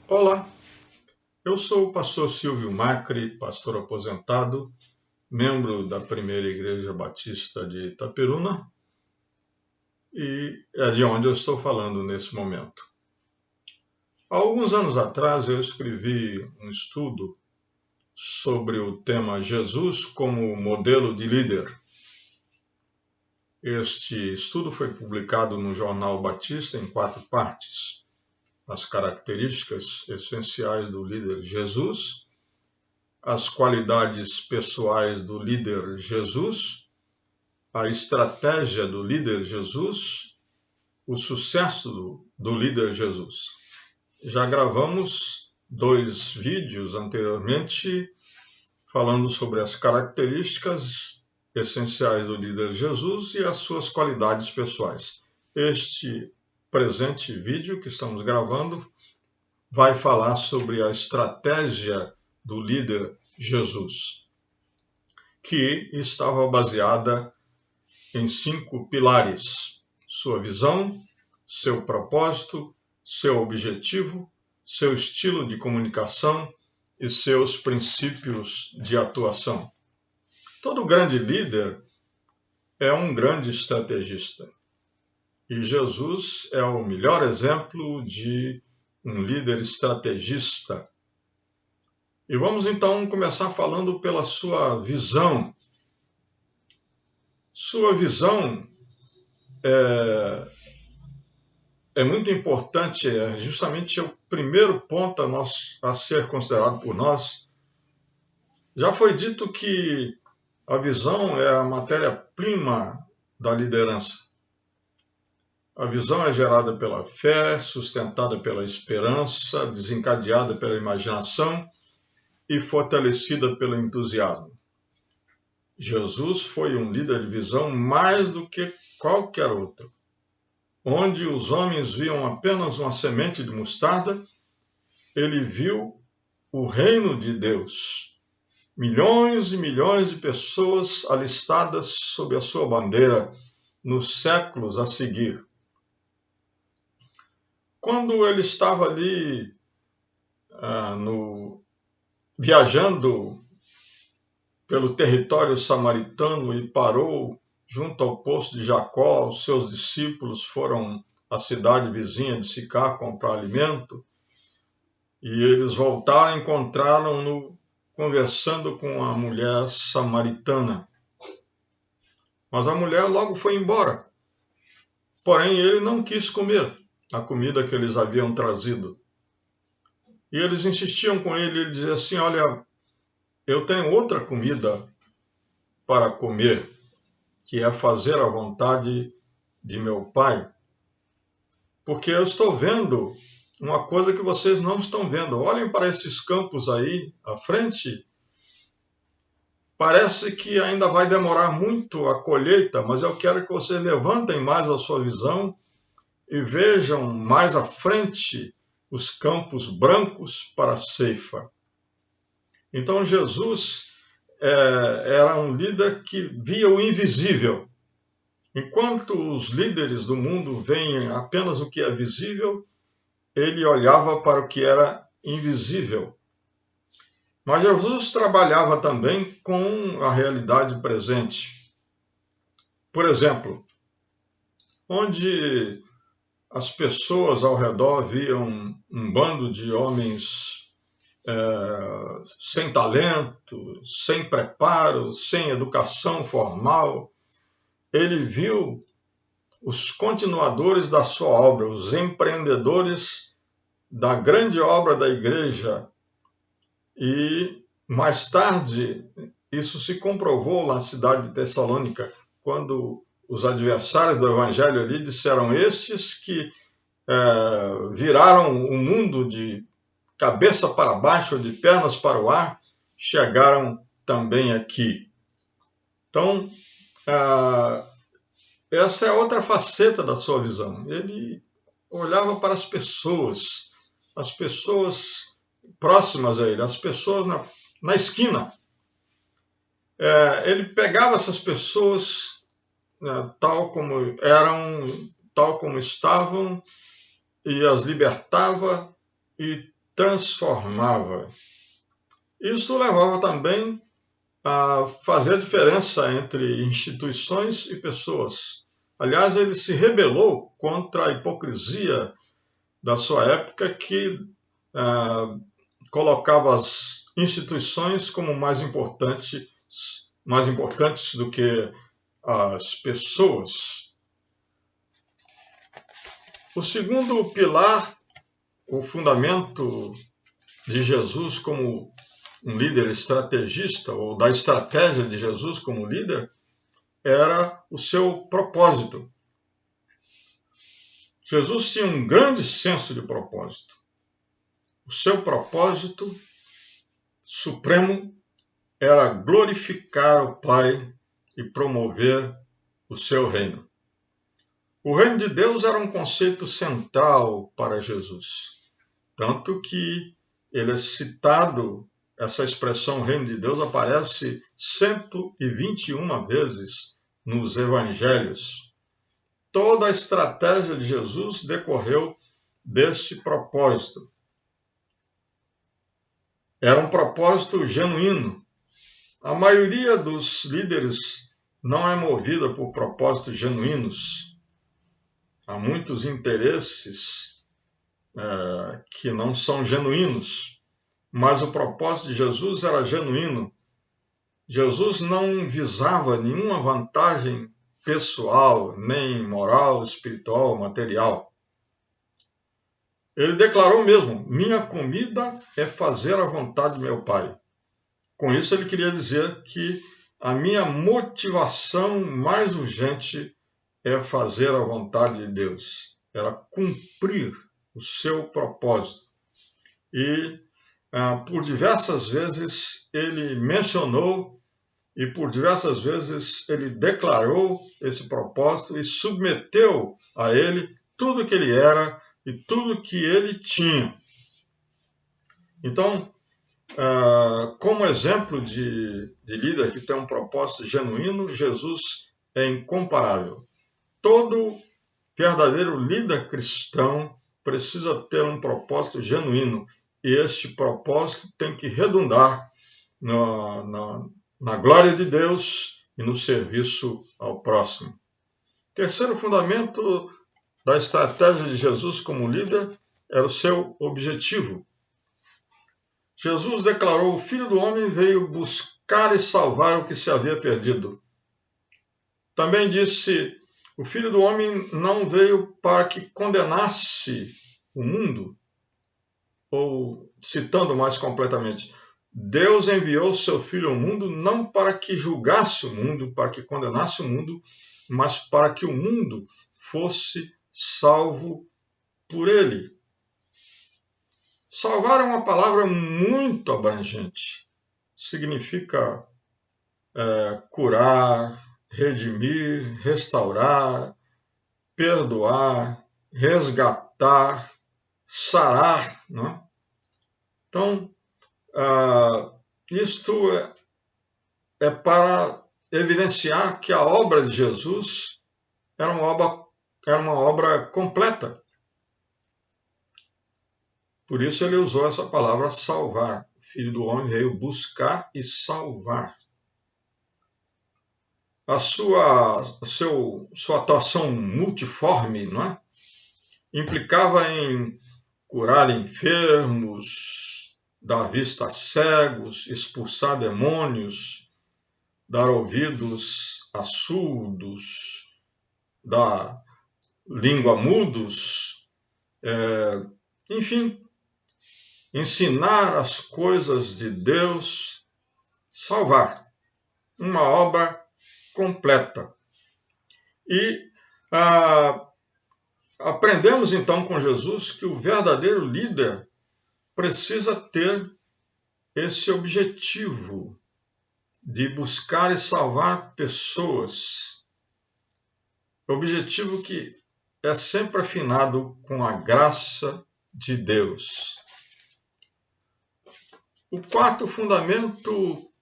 Olá, eu sou o pastor Silvio Macri, pastor aposentado, membro da Primeira Igreja Batista de Itaperuna, e é de onde eu estou falando nesse momento. Há alguns anos atrás eu escrevi um estudo sobre o tema Jesus como modelo de líder. Este estudo foi publicado no Jornal Batista em 4 partes. As características essenciais do líder Jesus, as qualidades pessoais do líder Jesus, a estratégia do líder Jesus, o sucesso do líder Jesus. Já gravamos 2 vídeos anteriormente falando sobre as características essenciais do líder Jesus e as suas qualidades pessoais. Este presente vídeo que estamos gravando vai falar sobre a estratégia do líder Jesus, que estava baseada em 5 pilares: sua visão, seu propósito, seu objetivo, seu estilo de comunicação e seus princípios de atuação. Todo grande líder é um grande estrategista. E Jesus é o melhor exemplo de um líder estrategista. E vamos então começar falando pela sua visão. Sua visão é muito importante, justamente o primeiro ponto a ser considerado por nós. Já foi dito que a visão é a matéria-prima da liderança. A visão é gerada pela fé, sustentada pela esperança, desencadeada pela imaginação e fortalecida pelo entusiasmo. Jesus foi um líder de visão mais do que qualquer outro. Onde os homens viam apenas uma semente de mostarda, ele viu o reino de Deus. Milhões e milhões de pessoas alistadas sob a sua bandeira nos séculos a seguir. Quando ele estava ali viajando pelo território samaritano e parou junto ao poço de Jacó, os seus discípulos foram à cidade vizinha de Sicar comprar alimento, e eles voltaram e encontraram-no conversando com a mulher samaritana. Mas a mulher logo foi embora. Porém, ele não quis comer a comida que eles haviam trazido. E eles insistiam com ele, ele dizia assim: olha, eu tenho outra comida para comer, que é fazer a vontade de meu Pai, porque eu estou vendo uma coisa que vocês não estão vendo. Olhem para esses campos aí à frente. Parece que ainda vai demorar muito a colheita, mas eu quero que vocês levantem mais a sua visão e vejam mais à frente os campos brancos para a ceifa. Então Jesus era um líder que via o invisível. Enquanto os líderes do mundo veem apenas o que é visível, ele olhava para o que era invisível. Mas Jesus trabalhava também com a realidade presente. Por exemplo, onde as pessoas ao redor viam um bando de homens sem talento, sem preparo, sem educação formal, ele viu os continuadores da sua obra, os empreendedores da grande obra da igreja. E mais tarde isso se comprovou na cidade de Tessalônica, quando os adversários do evangelho ali disseram: estes que viraram o mundo de cabeça para baixo, de pernas para o ar, chegaram também aqui. Então, essa é outra faceta da sua visão. Ele olhava para as pessoas próximas a ele, as pessoas na esquina. Ele pegava essas pessoas tal como eram, tal como estavam, e as libertava e transformava. Isso levava também a fazer a diferença entre instituições e pessoas. Aliás, ele se rebelou contra a hipocrisia da sua época, que colocava as instituições como mais importantes do que as pessoas. O segundo pilar, o fundamento de Jesus como um líder estrategista, ou da estratégia de Jesus como líder, era o seu propósito. Jesus tinha um grande senso de propósito. O seu propósito supremo era glorificar o Pai e promover o seu reino. O reino de Deus era um conceito central para Jesus, tanto que ele é citado, essa expressão reino de Deus aparece 121 vezes nos evangelhos. Toda a estratégia de Jesus decorreu deste propósito. Era um propósito genuíno. A maioria dos líderes não é movida por propósitos genuínos. Há muitos interesses que não são genuínos, mas o propósito de Jesus era genuíno. Jesus não visava nenhuma vantagem pessoal, nem moral, espiritual, material. Ele declarou mesmo: minha comida é fazer a vontade de meu Pai. Com isso ele queria dizer que a minha motivação mais urgente é fazer a vontade de Deus, era cumprir o seu propósito. E por diversas vezes ele mencionou e por diversas vezes ele declarou esse propósito e submeteu a ele tudo que ele era e tudo que ele tinha. Então, como exemplo de líder que tem um propósito genuíno, Jesus é incomparável. Todo verdadeiro líder cristão precisa ter um propósito genuíno, e este propósito tem que redundar na glória de Deus e no serviço ao próximo. Terceiro fundamento da estratégia de Jesus como líder era o seu objetivo. Jesus declarou: o Filho do Homem veio buscar e salvar o que se havia perdido. Também disse: o Filho do Homem não veio para que condenasse o mundo. Ou, citando mais completamente, Deus enviou seu Filho ao mundo não para que julgasse o mundo, para que condenasse o mundo, mas para que o mundo fosse salvo por ele. Salvar é uma palavra muito abrangente. Significa curar, redimir, restaurar, perdoar, resgatar, sarar. Né? Então, isto é para evidenciar que a obra de Jesus era uma obra completa. Por isso ele usou essa palavra salvar. O Filho do Homem veio buscar e salvar. A sua atuação multiforme, não é? Implicava em curar enfermos, dar vista a cegos, expulsar demônios, dar ouvidos a surdos, dar língua a mudos, enfim, ensinar as coisas de Deus, salvar. Uma obra completa. E aprendemos então com Jesus que o verdadeiro líder precisa ter esse objetivo de buscar e salvar pessoas. Objetivo que é sempre afinado com a graça de Deus. O quarto fundamento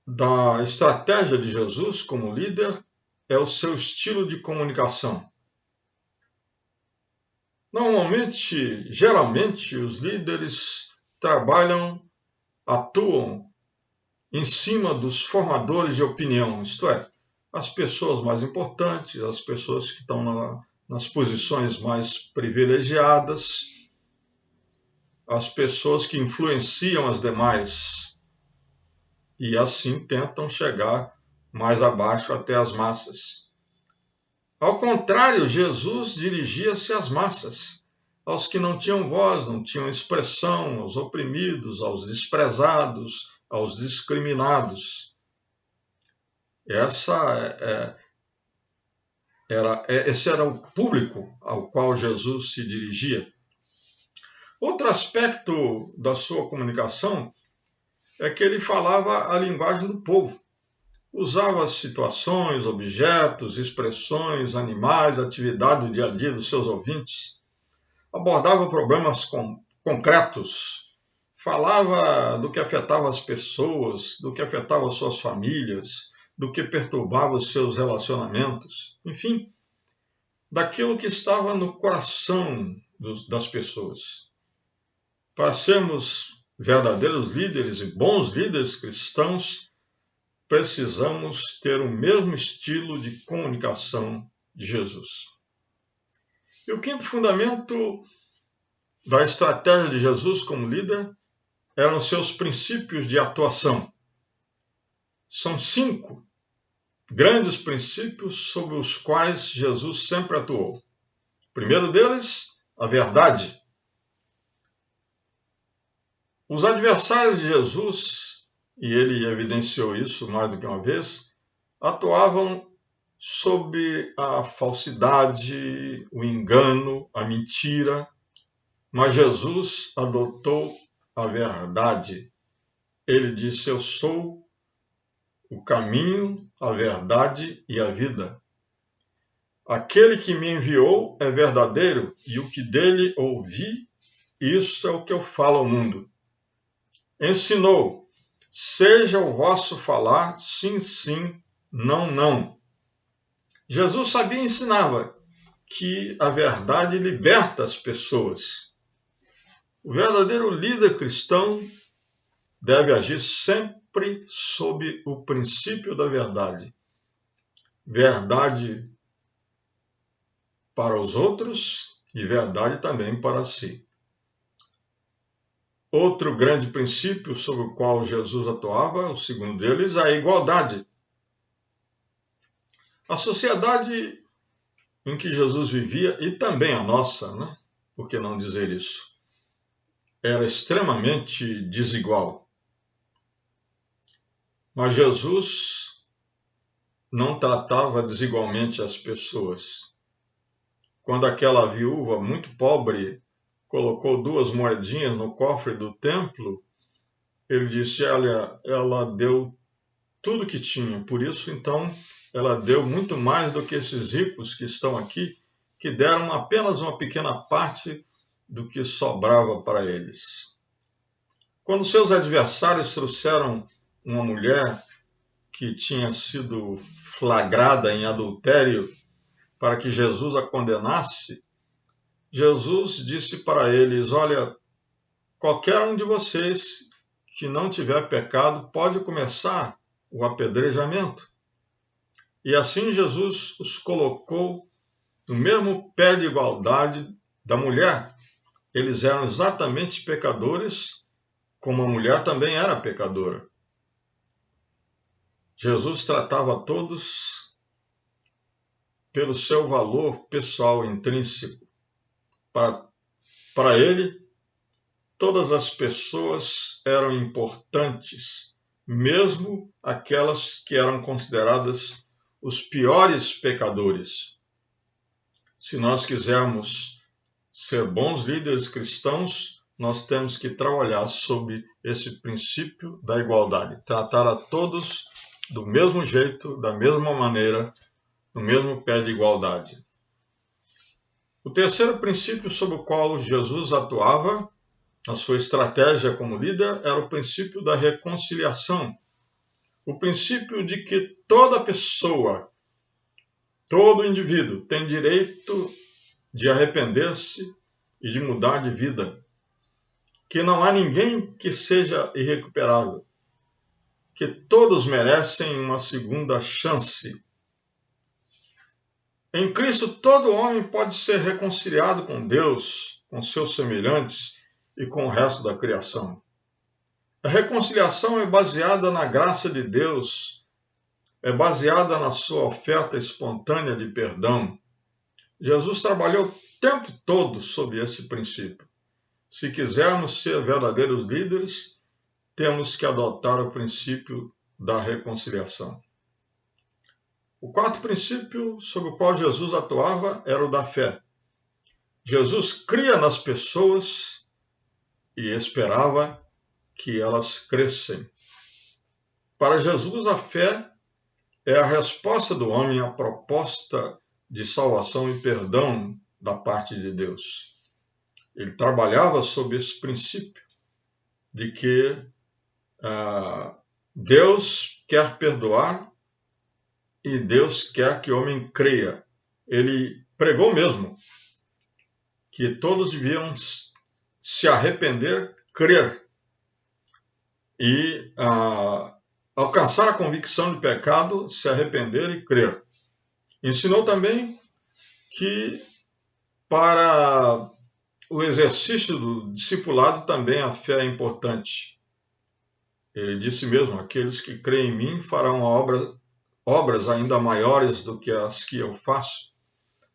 da estratégia de Jesus como líder é o seu estilo de comunicação. Geralmente, os líderes atuam em cima dos formadores de opinião, isto é, as pessoas mais importantes, as pessoas que estão nas posições mais privilegiadas, as pessoas que influenciam as demais e assim tentam chegar mais abaixo até as massas. Ao contrário, Jesus dirigia-se às massas, aos que não tinham voz, não tinham expressão, aos oprimidos, aos desprezados, aos discriminados. Esse era o público ao qual Jesus se dirigia. Outro aspecto da sua comunicação é que ele falava a linguagem do povo. Usava situações, objetos, expressões, animais, atividade do dia a dia dos seus ouvintes. Abordava problemas concretos. Falava do que afetava as pessoas, do que afetava as suas famílias, do que perturbava os seus relacionamentos. Enfim, daquilo que estava no coração das pessoas. Para sermos verdadeiros líderes e bons líderes cristãos, precisamos ter o mesmo estilo de comunicação de Jesus. E o quinto fundamento da estratégia de Jesus como líder eram seus princípios de atuação. São 5 grandes princípios sobre os quais Jesus sempre atuou. O primeiro deles, a verdade. Os adversários de Jesus, e ele evidenciou isso mais do que uma vez, atuavam sob a falsidade, o engano, a mentira, mas Jesus adotou a verdade. Ele disse: eu sou o caminho, a verdade e a vida. Aquele que me enviou é verdadeiro, e o que dele ouvi, isso é o que eu falo ao mundo. Ensinou: seja o vosso falar sim, sim, não, não. Jesus sabia e ensinava que a verdade liberta as pessoas. O verdadeiro líder cristão deve agir sempre sob o princípio da verdade. Verdade para os outros e verdade também para si. Outro grande princípio sobre o qual Jesus atuava, o segundo deles, é a igualdade. A sociedade em que Jesus vivia, e também a nossa, né? Por que não dizer isso? Era extremamente desigual. Mas Jesus não tratava desigualmente as pessoas. Quando aquela viúva muito pobre colocou 2 moedinhas no cofre do templo, ele disse: olha, ela deu tudo que tinha, por isso então ela deu muito mais do que esses ricos que estão aqui, que deram apenas uma pequena parte do que sobrava para eles. Quando seus adversários trouxeram uma mulher que tinha sido flagrada em adultério para que Jesus a condenasse, Jesus disse para eles: olha, qualquer um de vocês que não tiver pecado pode começar o apedrejamento. E assim Jesus os colocou no mesmo pé de igualdade da mulher. Eles eram exatamente pecadores, como a mulher também era pecadora. Jesus tratava todos pelo seu valor pessoal intrínseco. Para ele, todas as pessoas eram importantes, mesmo aquelas que eram consideradas os piores pecadores. Se nós quisermos ser bons líderes cristãos, nós temos que trabalhar sob esse princípio da igualdade, tratar a todos do mesmo jeito, da mesma maneira, no mesmo pé de igualdade. O terceiro princípio sobre o qual Jesus atuava, a sua estratégia como líder, era o princípio da reconciliação. O princípio de que toda pessoa, todo indivíduo tem direito de arrepender-se e de mudar de vida, que não há ninguém que seja irrecuperável, que todos merecem uma segunda chance. Em Cristo, todo homem pode ser reconciliado com Deus, com seus semelhantes e com o resto da criação. A reconciliação é baseada na graça de Deus, é baseada na sua oferta espontânea de perdão. Jesus trabalhou o tempo todo sob esse princípio. Se quisermos ser verdadeiros líderes, temos que adotar o princípio da reconciliação. O quarto princípio sobre o qual Jesus atuava era o da fé. Jesus cria nas pessoas e esperava que elas crescem. Para Jesus, a fé é a resposta do homem à proposta de salvação e perdão da parte de Deus. Ele trabalhava sob esse princípio de que Deus quer perdoar e Deus quer que o homem creia. Ele pregou mesmo que todos deviam se arrepender, crer e alcançar a convicção de pecado, se arrepender e crer. Ensinou também que para o exercício do discipulado também a fé é importante. Ele disse mesmo, aqueles que creem em mim farão obras ainda maiores do que as que eu faço.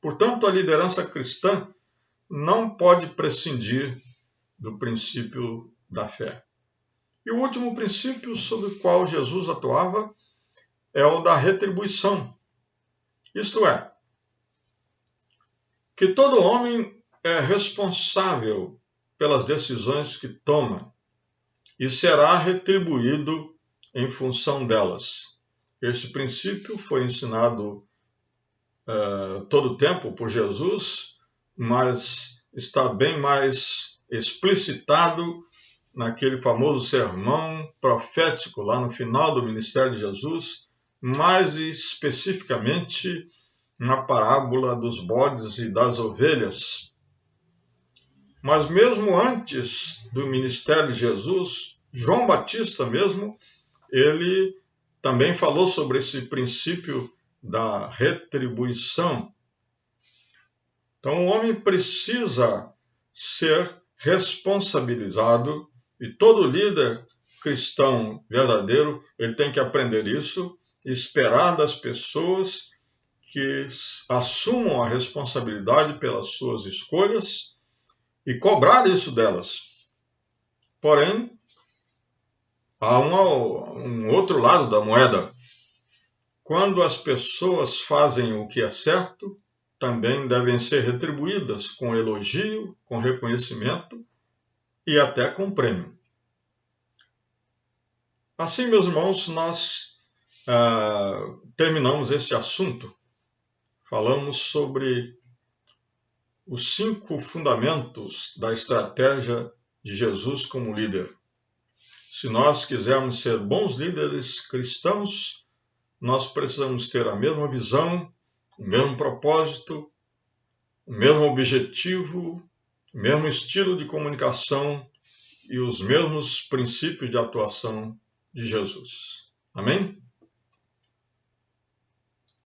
Portanto, a liderança cristã não pode prescindir do princípio da fé. E o último princípio sobre o qual Jesus atuava é o da retribuição. Isto é, que todo homem é responsável pelas decisões que toma e será retribuído em função delas. Este princípio foi ensinado todo o tempo por Jesus, mas está bem mais explicitado naquele famoso sermão profético lá no final do ministério de Jesus, mais especificamente na parábola dos bodes e das ovelhas. Mas mesmo antes do ministério de Jesus, João Batista mesmo, ele também falou sobre esse princípio da retribuição. Então, o homem precisa ser responsabilizado e todo líder cristão verdadeiro, ele tem que aprender isso e esperar das pessoas que assumam a responsabilidade pelas suas escolhas e cobrar isso delas. Porém, há um outro lado da moeda. Quando as pessoas fazem o que é certo, também devem ser retribuídas com elogio, com reconhecimento e até com prêmio. Assim, meus irmãos, nós terminamos esse assunto. Falamos sobre os 5 fundamentos da estratégia de Jesus como líder. Se nós quisermos ser bons líderes cristãos, nós precisamos ter a mesma visão, o mesmo propósito, o mesmo objetivo, o mesmo estilo de comunicação e os mesmos princípios de atuação de Jesus. Amém?